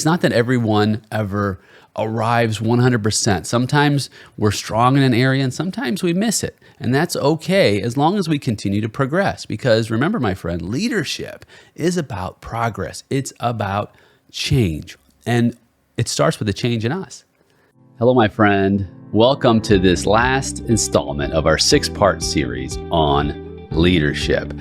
it's not that everyone ever arrives 100%. Sometimes we're strong in an area and sometimes we miss it. And that's okay as long as we continue to progress. Because remember, my friend, leadership is about progress. It's about change. And it starts with a change in us. Hello, my friend. Welcome to this last installment of our 6-part series on leadership.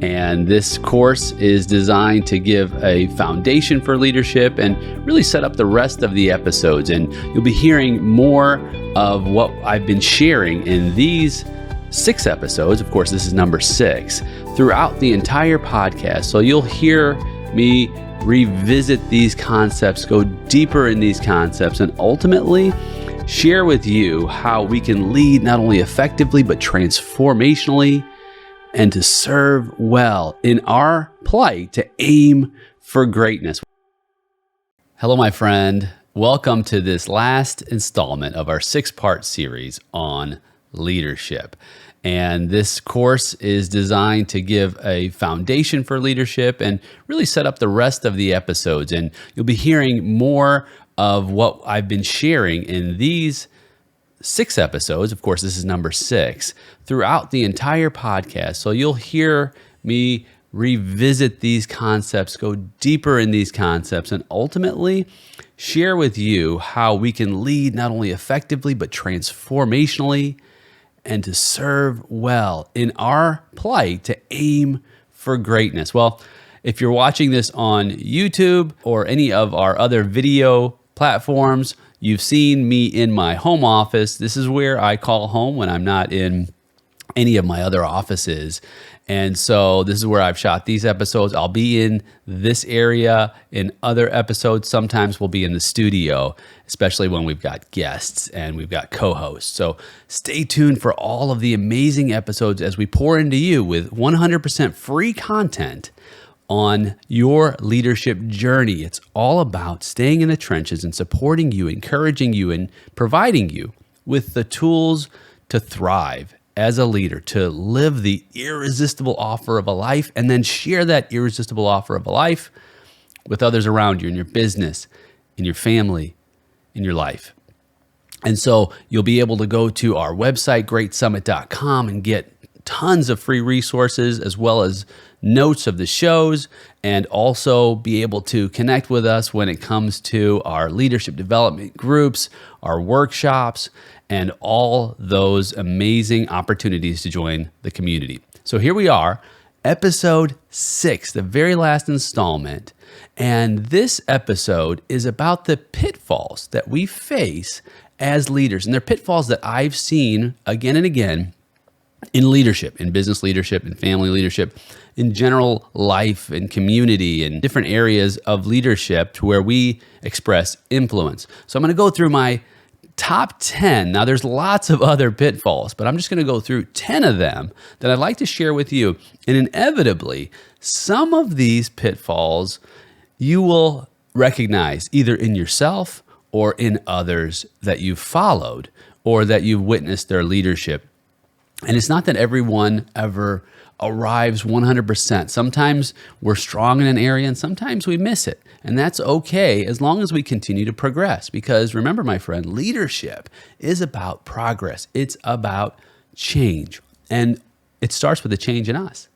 And this course is designed to give a foundation for leadership and really set up the rest of the episodes. And you'll be hearing more of what I've been sharing in these 6 episodes. Of course, this is number 6 throughout the entire podcast. So you'll hear me revisit these concepts, go deeper in these concepts, and ultimately share with you how we can lead not only effectively, but transformationally, and to serve well in our plight to aim for greatness. Hello, my friend. Welcome to this last installment of our 6-part series on leadership. And this course is designed to give a foundation for leadership and really set up the rest of the episodes. And you'll be hearing more of what I've been sharing in these 6 episodes. Of course, this is number 6 throughout the entire podcast. So you'll hear me revisit these concepts, go deeper in these concepts, and ultimately share with you how we can lead not only effectively, but transformationally, and to serve well in our plight to aim for greatness. Well, if you're watching this on YouTube or any of our other video platforms, you've seen me in my home office. This is where I call home when I'm not in any of my other offices. And so this is where I've shot these episodes. I'll be in this area in other episodes. Sometimes we'll be in the studio, especially when we've got guests and we've got co-hosts. So stay tuned for all of the amazing episodes as we pour into you with 100% free content on your leadership journey. It's all about staying in the trenches and supporting you, encouraging you, and providing you with the tools to thrive as a leader, to live the irresistible offer of a life, and then share that irresistible offer of a life with others around you in your business, in your family, in your life. And so you'll be able to go to our website, greatsummit.com, and get tons of free resources as well as notes of the shows, and also be able to connect with us when it comes to our leadership development groups, our workshops, and all those amazing opportunities to join the community. So here we are, episode 6, the very last installment. And this episode is about the pitfalls that we face as leaders. And they're pitfalls that I've seen again and again in leadership, in business leadership, in family leadership, in general life and community and different areas of leadership to where we express influence. So I'm going to go through my top 10. Now, there's lots of other pitfalls, but I'm just going to go through 10 of them that I'd like to share with you. And inevitably, some of these pitfalls you will recognize either in yourself or in others that you've followed or that you've witnessed their leadership. And it's not that everyone ever arrives 100%. Sometimes we're strong in an area and sometimes we miss it. And that's okay as long as we continue to progress. Because remember, my friend, leadership is about progress. It's about change. And it starts with a change in us.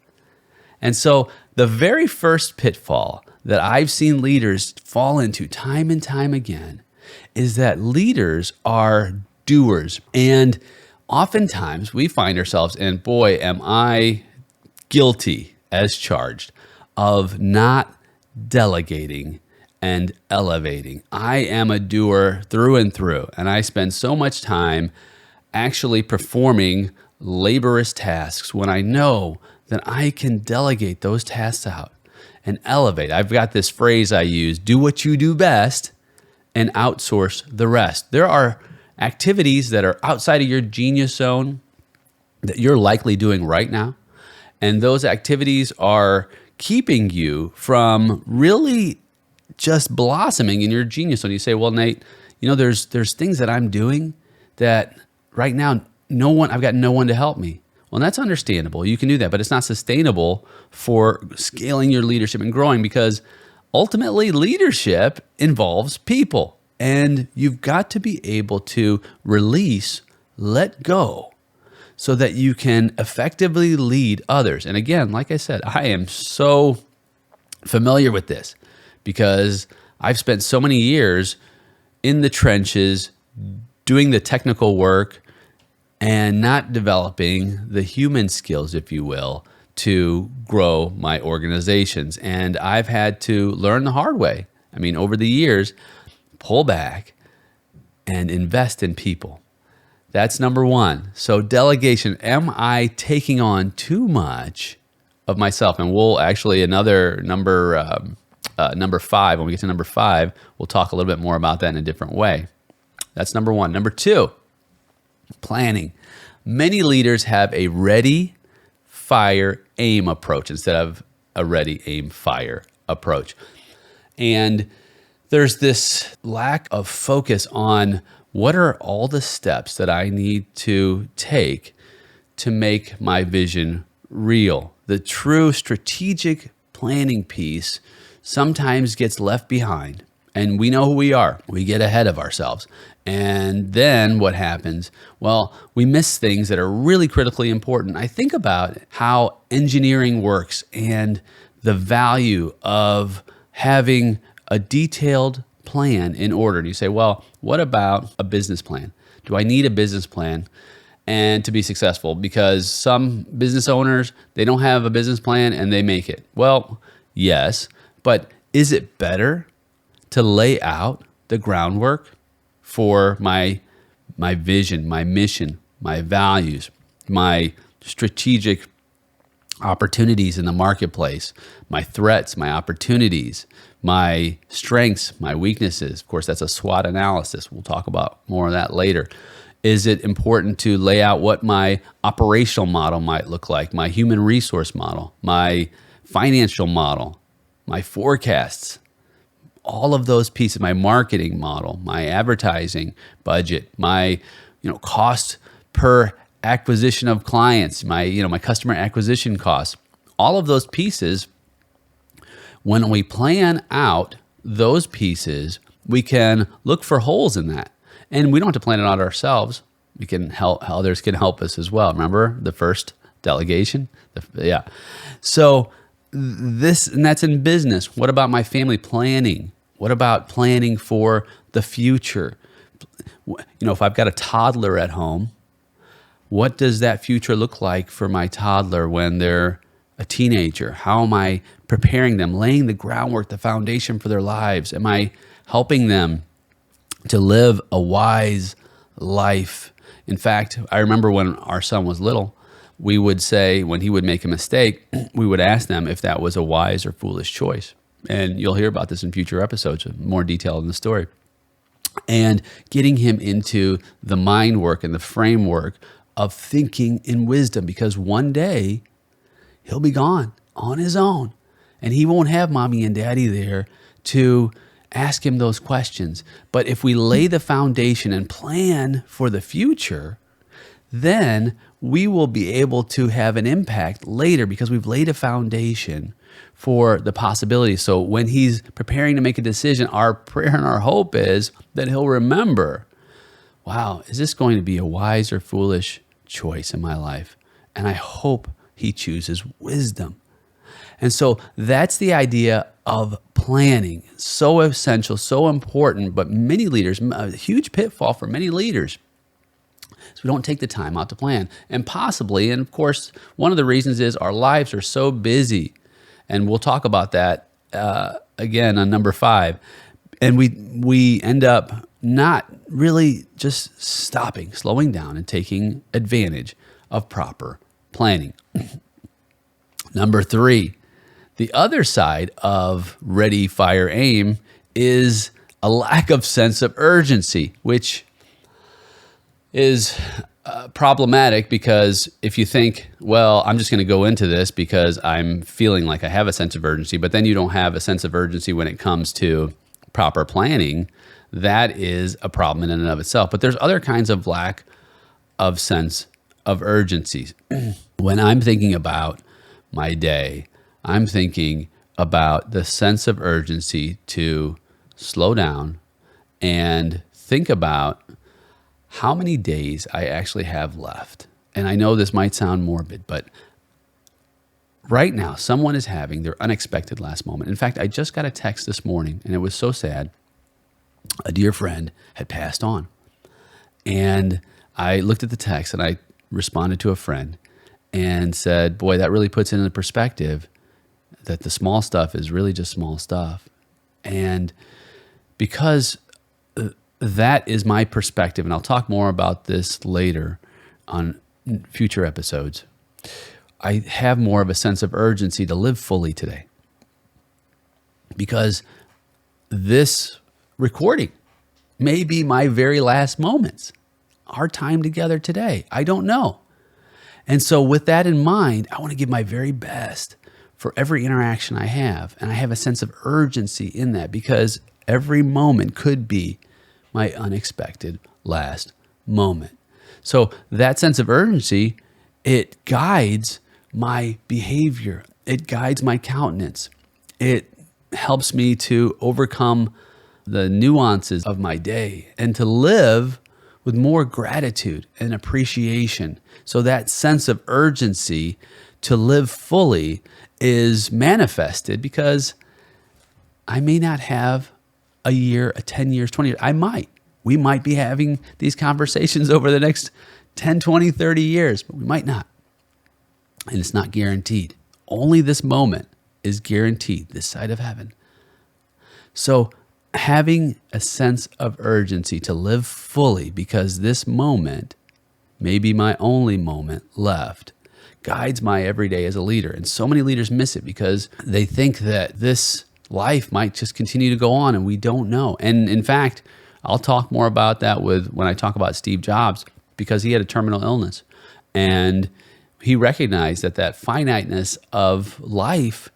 And so the very first pitfall that I've seen leaders fall into time and time again is that leaders are doers. And oftentimes we find ourselves, and boy, am I guilty as charged, of not delegating and elevating. I am a doer through and through, and I spend so much time actually performing laborious tasks when I know that I can delegate those tasks out and elevate. I've got this phrase I use, do what you do best and outsource the rest. There are activities that are outside of your genius zone that you're likely doing right now. And those activities are keeping you from really just blossoming in your genius zone. You say, well, Nate, there's things that I'm doing that right now, I've got no one to help me. Well, that's understandable. You can do that, but it's not sustainable for scaling your leadership and growing, because ultimately, leadership involves people, and you've got to be able to release, let go, so that you can effectively lead others. And again, like I said, I am so familiar with this because I've spent so many years in the trenches doing the technical work and not developing the human skills, if you will, to grow my organizations. And I've had to learn the hard way. I mean, over the years, pull back and invest in people. That's number one. So delegation, am I taking on too much of myself? And we'll actually, another number 5, when we get to number 5, we'll talk a little bit more about that in a different way. That's number 1. Number 2, planning. Many leaders have a ready, fire, aim approach instead of a ready, aim, fire approach. And there's this lack of focus on what are all the steps that I need to take to make my vision real. The true strategic planning piece sometimes gets left behind, and we know who we are. We get ahead of ourselves. And then what happens? Well, we miss things that are really critically important. I think about how engineering works and the value of having a detailed plan in order. And you say, well, what about a business plan? Do I need a business plan and to be successful? Because some business owners, they don't have a business plan and they make it. Well, yes, but is it better to lay out the groundwork for my vision, my mission, my values, my strategic opportunities in the marketplace, my threats, my opportunities, my strengths, my weaknesses? Of course, that's a SWOT analysis. We'll talk about more of that later. Is it important to lay out what my operational model might look like, my human resource model, my financial model, my forecasts, all of those pieces, my marketing model, my advertising budget, my cost per acquisition of clients, my customer acquisition costs, all of those pieces. When we plan out those pieces, we can look for holes in that. And we don't have to plan it out ourselves. We can help, others can help us as well. Remember the first delegation? Yeah. So and that's in business. What about my family planning? What about planning for the future? If I've got a toddler at home, what does that future look like for my toddler when they're a teenager? How am I preparing them, laying the groundwork, the foundation for their lives? Am I helping them to live a wise life? In fact, I remember when our son was little, we would say, when he would make a mistake, we would ask them if that was a wise or foolish choice. And you'll hear about this in future episodes, more detail in the story. And getting him into the mind work and the framework of thinking in wisdom, because one day he'll be gone on his own and he won't have mommy and daddy there to ask him those questions. But if we lay the foundation and plan for the future, then we will be able to have an impact later because we've laid a foundation for the possibilities. So when he's preparing to make a decision, our prayer and our hope is that he'll remember, wow, is this going to be a wise or foolish choice in my life? And I hope he chooses wisdom. And so that's the idea of planning. So essential, so important, but many leaders, a huge pitfall for many leaders, is we don't take the time out to plan. And possibly, and of course, one of the reasons is our lives are so busy. And we'll talk about that again on number 5. And we end up not really just slowing down and taking advantage of proper planning. Number 3, the other side of ready, fire, aim is a lack of sense of urgency, which is problematic because if you think, well, I'm just going to go into this because I'm feeling like I have a sense of urgency, but then you don't have a sense of urgency when it comes to proper planning, that is a problem in and of itself. But there's other kinds of lack of sense of urgency. When I'm thinking about my day, I'm thinking about the sense of urgency to slow down and think about how many days I actually have left. And I know this might sound morbid, but right now, someone is having their unexpected last moment. In fact, I just got a text this morning, and it was so sad. A dear friend had passed on. And I looked at the text, and I responded to a friend and said, boy, that really puts it into perspective that the small stuff is really just small stuff. And because that is my perspective, and I'll talk more about this later on future episodes, I have more of a sense of urgency to live fully today. Because this recording may be my very last moments, our time together today. I don't know. And so with that in mind, I want to give my very best for every interaction I have. And I have a sense of urgency in that because every moment could be my unexpected last moment. So that sense of urgency, it guides my behavior. It guides my countenance. It helps me to overcome the nuances of my day and to live with more gratitude and appreciation. So that sense of urgency to live fully is manifested because I may not have a year, 10 years, 20 years. We might be having these conversations over the next 10, 20, 30 years, but we might not. And it's not guaranteed. Only this moment is guaranteed this side of heaven. So having a sense of urgency to live fully because this moment may be my only moment left guides my everyday as a leader. And so many leaders miss it because they think that this life might just continue to go on and we don't know. And in fact, I'll talk more about that when I talk about Steve Jobs because he had a terminal illness and he recognized that finiteness of life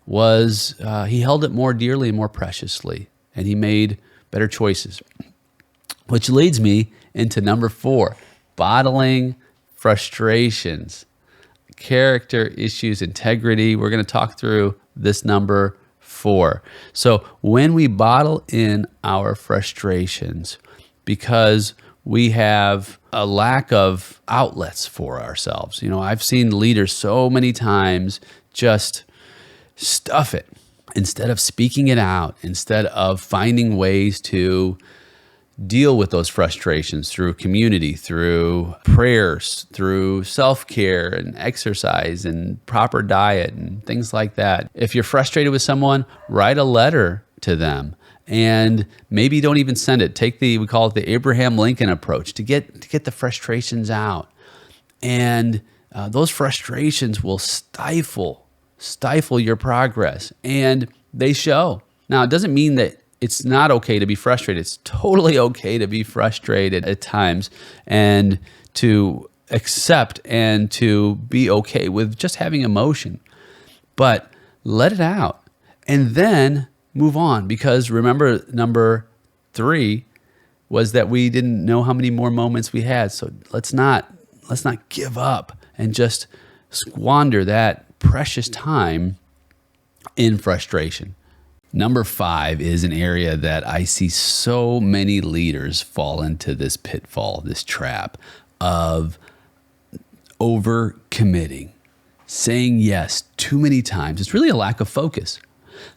was, he held it more dearly and more preciously, and he made better choices. Which leads me into number 4, bottling frustrations, character issues, integrity. We're going to talk through this number 4. So when we bottle in our frustrations because we have a lack of outlets for ourselves. I've seen leaders so many times just stuff it instead of speaking it out, instead of finding ways to deal with those frustrations through community, through prayers, through self-care and exercise and proper diet and things like that. If you're frustrated with someone, write a letter to them. And maybe don't even send it. We call it the Abraham Lincoln approach to get the frustrations out. And those frustrations will stifle your progress. And they show. Now, it doesn't mean that it's not okay to be frustrated. It's totally okay to be frustrated at times and to accept and to be okay with just having emotion. But let it out. And then move on, because remember, number 3 was that we didn't know how many more moments we had. So let's not give up and just squander that precious time in frustration. Number 5 is an area that I see so many leaders fall into this pitfall, this trap of overcommitting, saying yes too many times. It's really a lack of focus.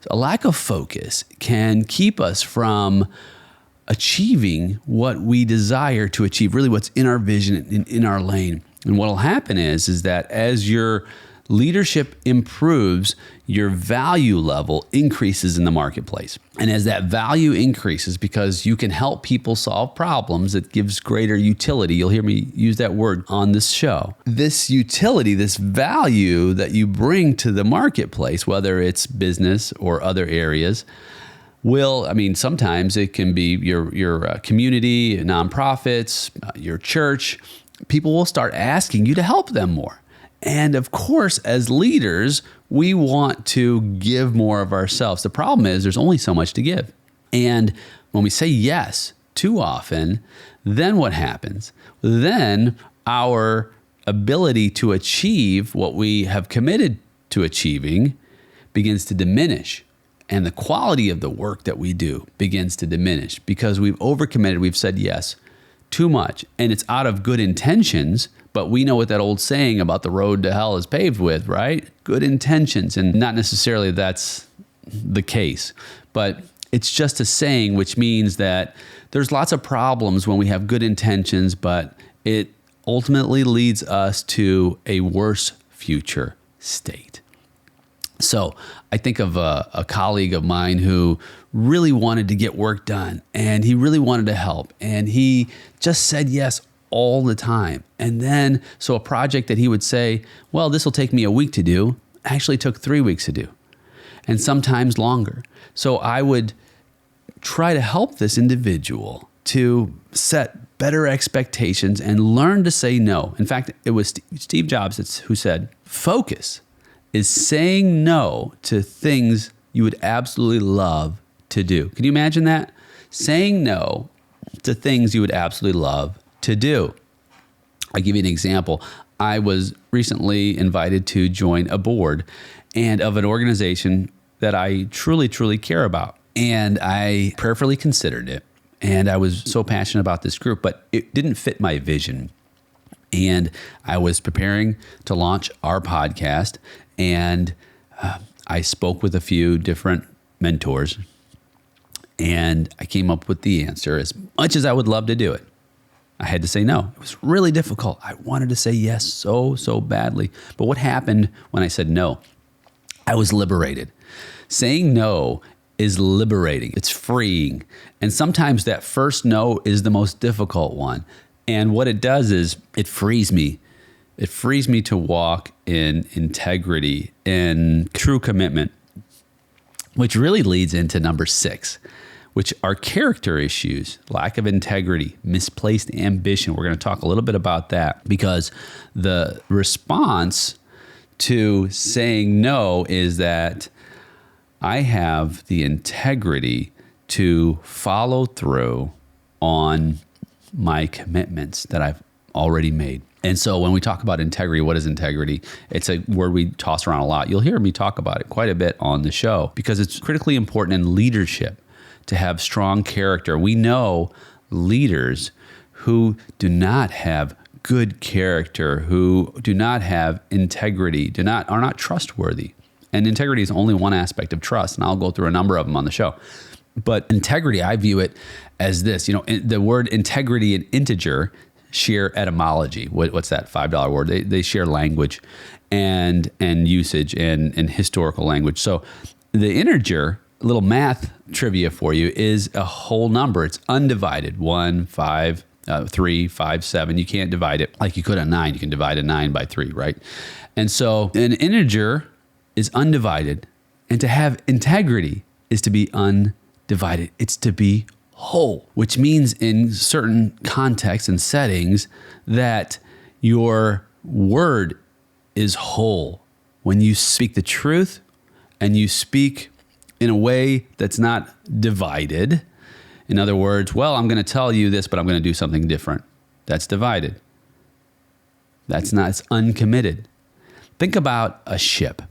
A lack of focus can keep us from achieving what we desire to achieve, really what's in our vision, in our lane. And what will happen is that as your leadership improves, your value level increases in the marketplace. And as that value increases, because you can help people solve problems, it gives greater utility. You'll hear me use that word on this show. This utility, this value that you bring to the marketplace, whether it's business or other areas, sometimes it can be your community, nonprofits, your church. People will start asking you to help them more. And of course, as leaders, we want to give more of ourselves. The problem is there's only so much to give. And when we say yes too often, then what happens? Then our ability to achieve what we have committed to achieving begins to diminish. And the quality of the work that we do begins to diminish because we've overcommitted. We've said yes too much. And it's out of good intentions, but we know what that old saying about the road to hell is paved with, right? Good intentions. And not necessarily that's the case, but it's just a saying, which means that there's lots of problems when we have good intentions, but it ultimately leads us to a worse future state. So I think of a colleague of mine who really wanted to get work done and he really wanted to help and he just said yes all the time. And then, so a project that he would say, well, this will take me a week to do, actually took 3 weeks to do and sometimes longer. So I would try to help this individual to set better expectations and learn to say no. In fact, it was Steve Jobs who said, focus is saying no to things you would absolutely love to do. Can you imagine that? Saying no to things you would absolutely love to do. I'll give you an example. I was recently invited to join a board and of an organization that I truly, truly care about. And I prayerfully considered it. And I was so passionate about this group, but it didn't fit my vision. And I was preparing to launch our podcast. And I spoke with a few different mentors and I came up with the answer. As much as I would love to do it, I had to say no. It was really difficult. I wanted to say yes so badly. But what happened when I said no? I was liberated. Saying no is liberating. It's freeing. And sometimes that first no is the most difficult one. And what it does is it frees me. It frees me to walk in integrity and true commitment, which really leads into number 6, which are character issues, lack of integrity, misplaced ambition. We're going to talk a little bit about that because the response to saying no is that I have the integrity to follow through on my commitments that I've already made. And so when we talk about integrity, what is integrity? It's a word we toss around a lot. You'll hear me talk about it quite a bit on the show because it's critically important in leadership to have strong character. We know leaders who do not have good character, who do not have integrity, are not trustworthy. And integrity is only one aspect of trust, and I'll go through a number of them on the show. But integrity, I view it as this. The word integrity and integer share etymology. What's that $5 word? They share language and usage and historical language. So the integer, a little math trivia for you, is a whole number. It's undivided. 1, 5, 3, 5, 7. You can't divide it like you could a 9. You can divide a 9 by 3, right? And so an integer is undivided. And to have integrity is to be undivided. It's to be whole, which means in certain contexts and settings that your word is whole. When you speak the truth and you speak in a way that's not divided, in other words, well, I'm going to tell you this, but I'm going to do something different. That's divided. That's not, it's uncommitted. Think about a ship.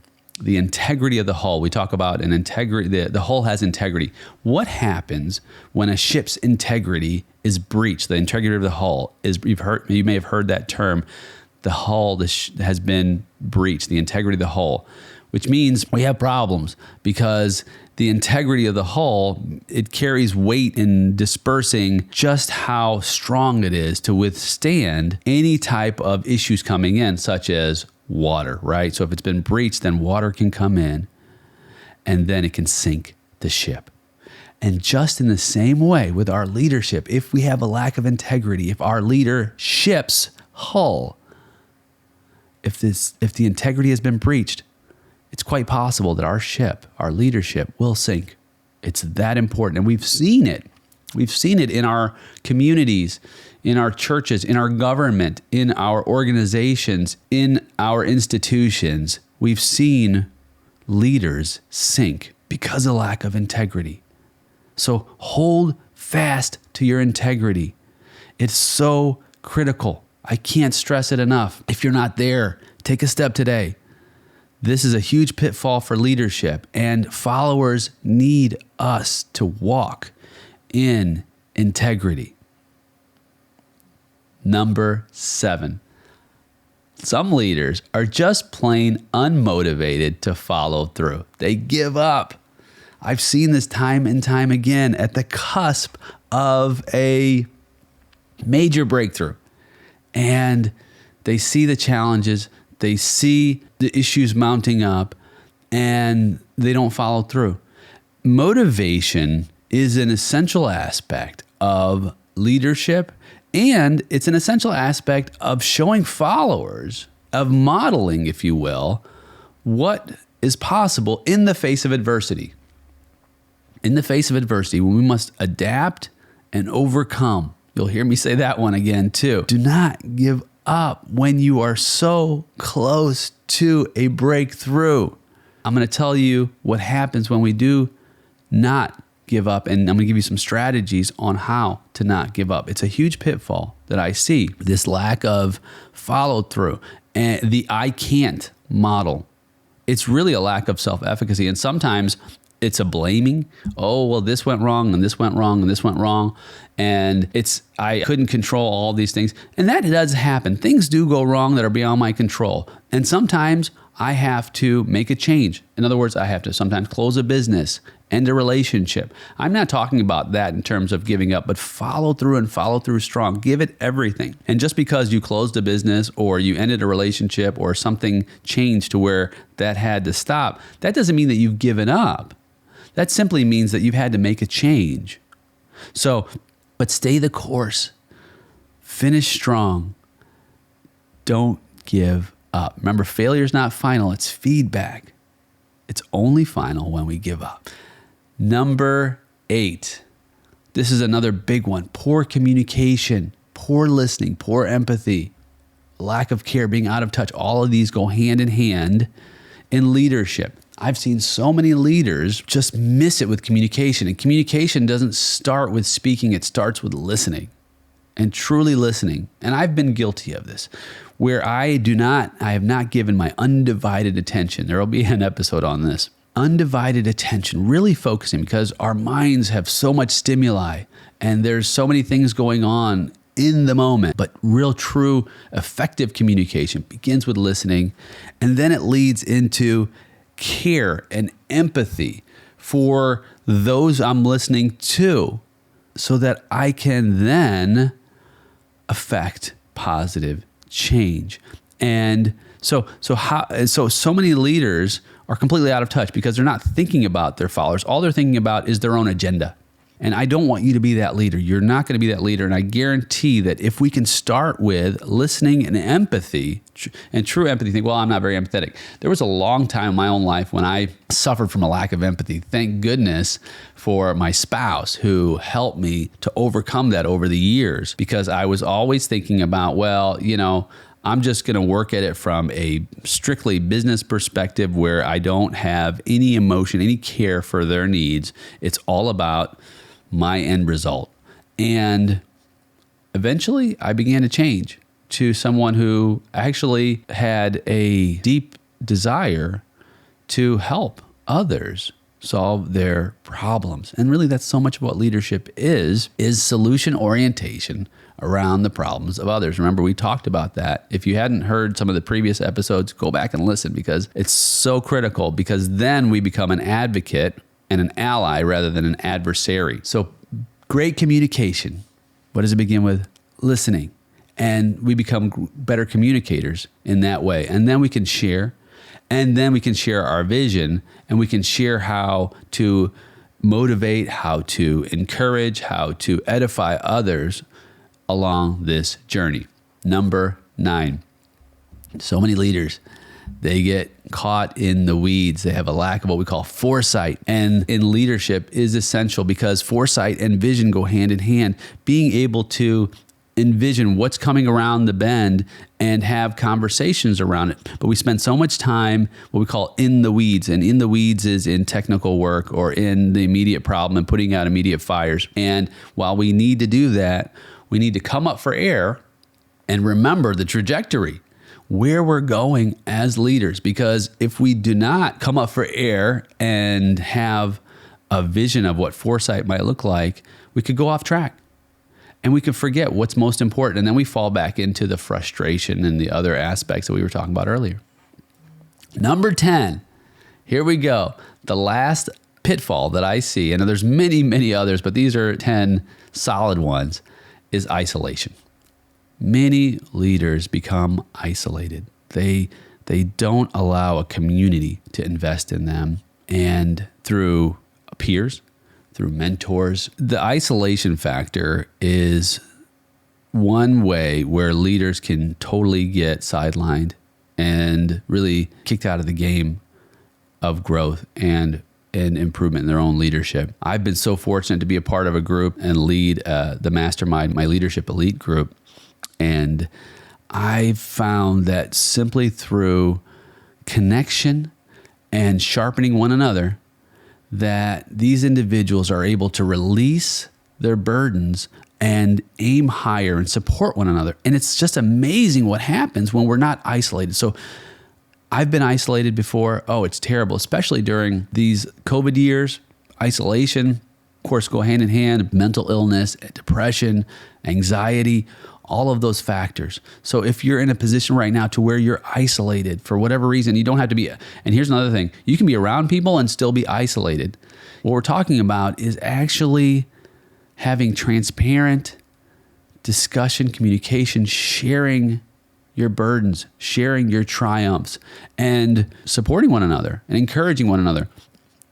The integrity of the hull. We talk about an integrity. The hull has integrity. What happens when a ship's integrity is breached? The integrity of the hull is, you may have heard that term. The hull has been breached, the integrity of the hull, which means we have problems because the integrity of the hull, it carries weight in dispersing just how strong it is to withstand any type of issues coming in, such as water, right? So if it's been breached, then water can come in and then it can sink the ship. And just in the same way with our leadership, if we have a lack of integrity, if our leadership's hull, if the integrity has been breached, it's quite possible that our ship, our leadership, will sink. It's that important. And we've seen it. We've seen it in our communities, in our churches, in our government, in our organizations, in our institutions. We've seen leaders sink because of lack of integrity. So hold fast to your integrity. It's so critical. I can't stress it enough. If you're not there, take a step today. This is a huge pitfall for leadership, and followers need us to walk in integrity. Number 7. Some leaders are just plain unmotivated to follow through. They give up. I've seen this time and time again at the cusp of a major breakthrough. And they see the challenges, they see the issues mounting up, and they don't follow through. Motivation is an essential aspect of leadership, and it's an essential aspect of showing followers, of modeling, if you will, what is possible in the face of adversity. In the face of adversity, when we must adapt and overcome. You'll hear me say that one again too. Do not give up when you are so close to a breakthrough. I'm going to tell you what happens when we do not give up, and I'm going to give you some strategies on how to not give up. It's a huge pitfall that I see, this lack of follow through and the I can't model. It's really a lack of self-efficacy, and sometimes it's a blaming. Oh, well, this went wrong and this went wrong and this went wrong. And I couldn't control all these things. And that does happen. Things do go wrong that are beyond my control. And sometimes I have to make a change. In other words, I have to sometimes close a business, end a relationship. I'm not talking about that in terms of giving up, but follow through and follow through strong. Give it everything. And just because you closed a business or you ended a relationship or something changed to where that had to stop, that doesn't mean that you've given up. That simply means that you've had to make a change. But stay the course. Finish strong. Don't give up. Remember, failure is not final. It's feedback. It's only final when we give up. Number 8. This is another big one. Poor communication, poor listening, poor empathy, lack of care, being out of touch. All of these go hand in hand in leadership. I've seen so many leaders just miss it with communication. And communication doesn't start with speaking. It starts with listening and truly listening. And I've been guilty of this, where I have not given my undivided attention. There will be an episode on this. Undivided attention, really focusing, because our minds have so much stimuli and there's so many things going on in the moment. But real, true, effective communication begins with listening, and then it leads into care and empathy for those I'm listening to, so that I can then affect positive change. And so many leaders are completely out of touch because they're not thinking about their followers. All they're thinking about is their own agenda. And I don't want you to be that leader. You're not going to be that leader. And I guarantee that if we can start with listening and empathy, and true empathy, think, well, I'm not very empathetic. There was a long time in my own life when I suffered from a lack of empathy. Thank goodness for my spouse who helped me to overcome that over the years, because I was always thinking about, well, I'm just going to work at it from a strictly business perspective where I don't have any emotion, any care for their needs. It's all about my end result. And eventually I began to change to someone who actually had a deep desire to help others solve their problems. And really, that's so much of what leadership is solution orientation around the problems of others. Remember, we talked about that. If you hadn't heard some of the previous episodes, go back and listen, because it's so critical, because then we become an advocate and an ally rather than an adversary. So great communication. What does it begin with? Listening. And we become better communicators in that way. And then we can share. And then we can share our vision, and we can share how to motivate, how to encourage, how to edify others along this journey. Number 9. So many leaders, they get caught in the weeds. They have a lack of what we call foresight. And in leadership is essential, because foresight and vision go hand in hand. Being able to envision what's coming around the bend and have conversations around it. But we spend so much time what we call in the weeds. And in the weeds is in technical work or in the immediate problem and putting out immediate fires. And while we need to do that, we need to come up for air and remember the trajectory. where we're going as leaders. Because if we do not come up for air and have a vision of what foresight might look like, we could go off track and we could forget what's most important. And then we fall back into the frustration and the other aspects that we were talking about earlier. Number 10, here we go. The last pitfall that I see, and there's many, many others, but these are 10 solid ones, is isolation. Many leaders become isolated. They don't allow a community to invest in them, and through peers, through mentors. The isolation factor is one way where leaders can totally get sidelined and really kicked out of the game of growth and improvement in their own leadership. I've been so fortunate to be a part of a group and lead the mastermind, my leadership elite group. And I've found that simply through connection and sharpening one another, that these individuals are able to release their burdens and aim higher and support one another. And it's just amazing what happens when we're not isolated. So I've been isolated before. Oh, it's terrible, especially during these COVID years. Isolation, of course, go hand in hand, mental illness, depression, anxiety, all of those factors. So if you're in a position right now to where you're isolated for whatever reason, you don't have to be. And here's another thing. You can be around people and still be isolated. What we're talking about is actually having transparent discussion, communication, sharing your burdens, sharing your triumphs, and supporting one another and encouraging one another.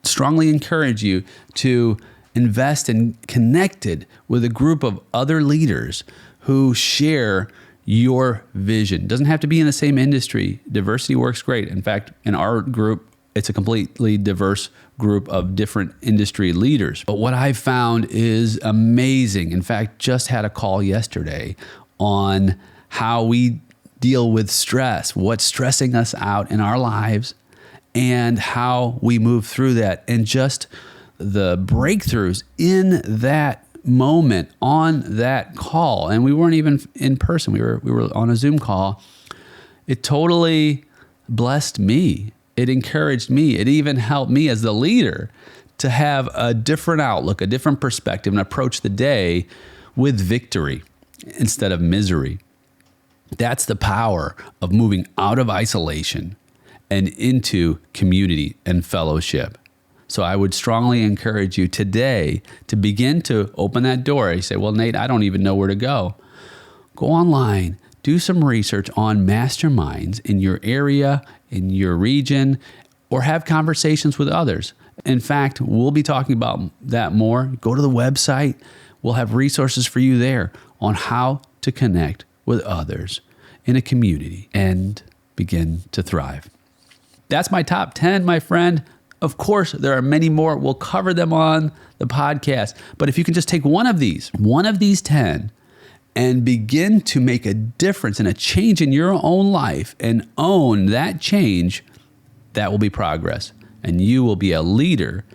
Strongly encourage you to invest in connected with a group of other leaders who share your vision. It doesn't have to be in the same industry. Diversity works great. In fact, in our group, it's a completely diverse group of different industry leaders. But what I've found is amazing. In fact, just had a call yesterday on how we deal with stress, what's stressing us out in our lives, and how we move through that, and just the breakthroughs in that moment on that call. And we weren't even in person. We were on a Zoom call. It totally blessed me. It encouraged me. It even helped me as the leader to have a different outlook, a different perspective, and approach the day with victory instead of misery. That's the power of moving out of isolation and into community and fellowship. So I would strongly encourage you today to begin to open that door. You say, well, Nate, I don't even know where to go. Go online, do some research on masterminds in your area, in your region, or have conversations with others. In fact, we'll be talking about that more. Go to the website. We'll have resources for you there on how to connect with others in a community and begin to thrive. That's my top 10, my friend. Of course, there are many more. We'll cover them on the podcast. But if you can just take one of these 10, and begin to make a difference and a change in your own life and own that change, that will be progress. And you will be a leader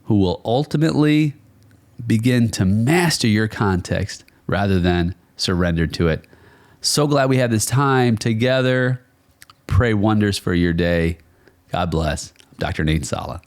who will ultimately begin to master your context rather than surrender to it. So glad we had this time together. Pray wonders for your day. God bless. Dr. Nate Sala.